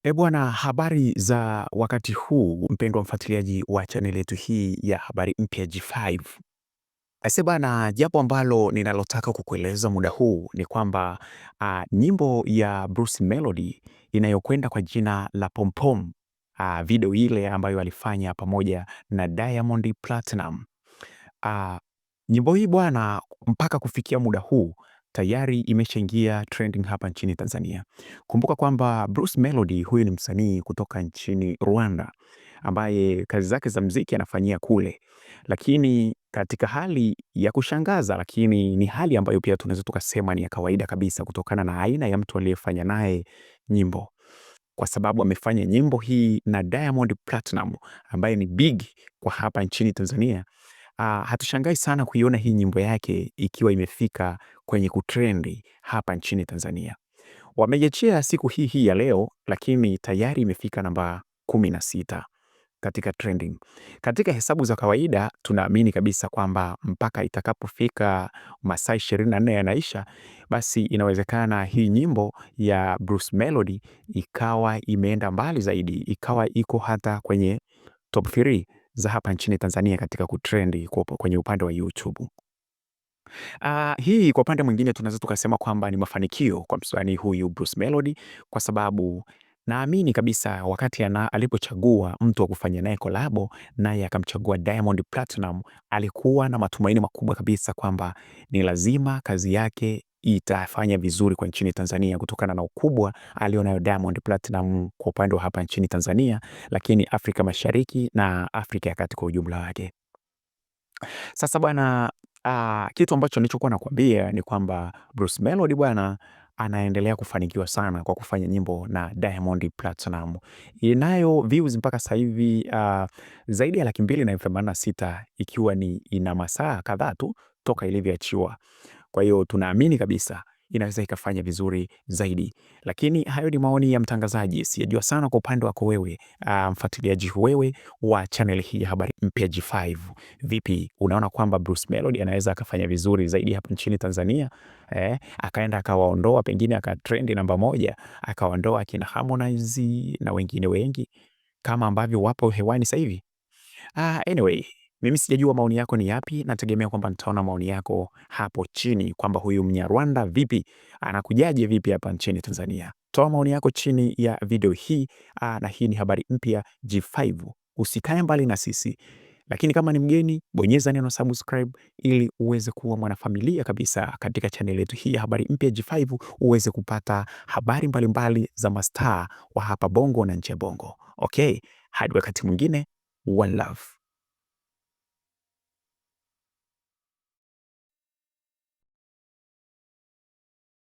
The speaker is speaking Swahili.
Bwana, habari za wakati huu mpendwa mfuatiliaji wa channel yetu hii ya Habari Mpya G5. Bwana, jambo ambalo ninalotaka kukueleza muda huu ni kwamba nyimbo ya Bruce Melody inayokwenda kwa jina la Pom Pom, video ile ambayo alifanya pamoja na Diamond Platinum. Nyimbo hii bwana, mpaka kufikia muda huu tayari imeshaingia trending hapa nchini Tanzania. Kumbuka kwamba Bruce Melody huyu ni msanii kutoka nchini Rwanda ambaye kazi zake za muziki anafanyia kule, lakini katika hali ya kushangaza, lakini ni hali ambayo pia tunaweza tukasema ni ya kawaida kabisa kutokana na aina ya mtu aliyefanya naye nyimbo, kwa sababu amefanya nyimbo hii na Diamond Platinum ambaye ni big kwa hapa nchini Tanzania. Hatushangai sana kuiona hii nyimbo yake ikiwa imefika kwenye kutrendi hapa nchini Tanzania. Wameiachia siku hii ya leo, lakini tayari imefika namba 16 katika trending. Katika hesabu za kawaida tunaamini kabisa kwamba mpaka itakapofika masaa 24 yanaisha, basi inawezekana hii nyimbo ya Bruce Melody ikawa imeenda mbali zaidi, ikawa iko hata kwenye top 3 za hapa nchini Tanzania katika kutrendi kwenye upande wa YouTube. Hii kwa upande mwingine tunaweza tukasema kwamba ni mafanikio kwa msanii huyu Bruce Melody, kwa sababu naamini kabisa wakati alipochagua mtu wa kufanya naye kolabo, naye akamchagua Diamond Platinum, alikuwa na matumaini makubwa kabisa kwamba ni lazima kazi yake itafanya vizuri kwa nchini Tanzania kutokana na ukubwa alionayo Diamond Platinum kwa upande wa hapa nchini Tanzania, lakini Afrika Mashariki na Afrika ya Kati kwa ujumla wake. Sasa bwana, kitu ambacho nilichokuwa nakwambia ni kwamba Bruce Melody bwana anaendelea kufanikiwa sana kwa kufanya nyimbo na Diamond Platinum. Inayo views mpaka sasa hivi zaidi ya 286,000 ikiwa ni ina masaa kadhaa tu toka ilivyoachiwa. Kwa hiyo tunaamini kabisa inaweza ikafanya vizuri zaidi, lakini hayo ni maoni ya mtangazaji. Sijajua sana kwa upande wako wewe, mfuatiliaji wewe wa channel hii ya Habari Mpya G5. Vipi, unaona kwamba Bruce Melody anaweza akafanya vizuri zaidi hapa nchini Tanzania? Akaenda akawaondoa, pengine akatrendi namba 1, akawaondoa akina Harmonize na wengine wengi kama ambavyo wapo hewani sasa hivi? Anyway, mimi sijajua maoni yako ni yapi. Nategemea kwamba nitaona maoni yako hapo chini kwamba huyu Mnyarwanda vipi, anakujaje vipi hapa nchini Tanzania. Toa maoni yako chini ya video hii, na hii ni Habari Mpya G5. Usikae mbali na sisi, lakini kama ni mgeni, bonyeza neno subscribe ili uweze kuwa mwanafamilia kabisa katika channel yetu hii ya Habari Mpya G5, uweze kupata habari mbalimbali za mastaa wa hapa Bongo na nje ya Bongo. Okay, hadi wakati mwingine, one love.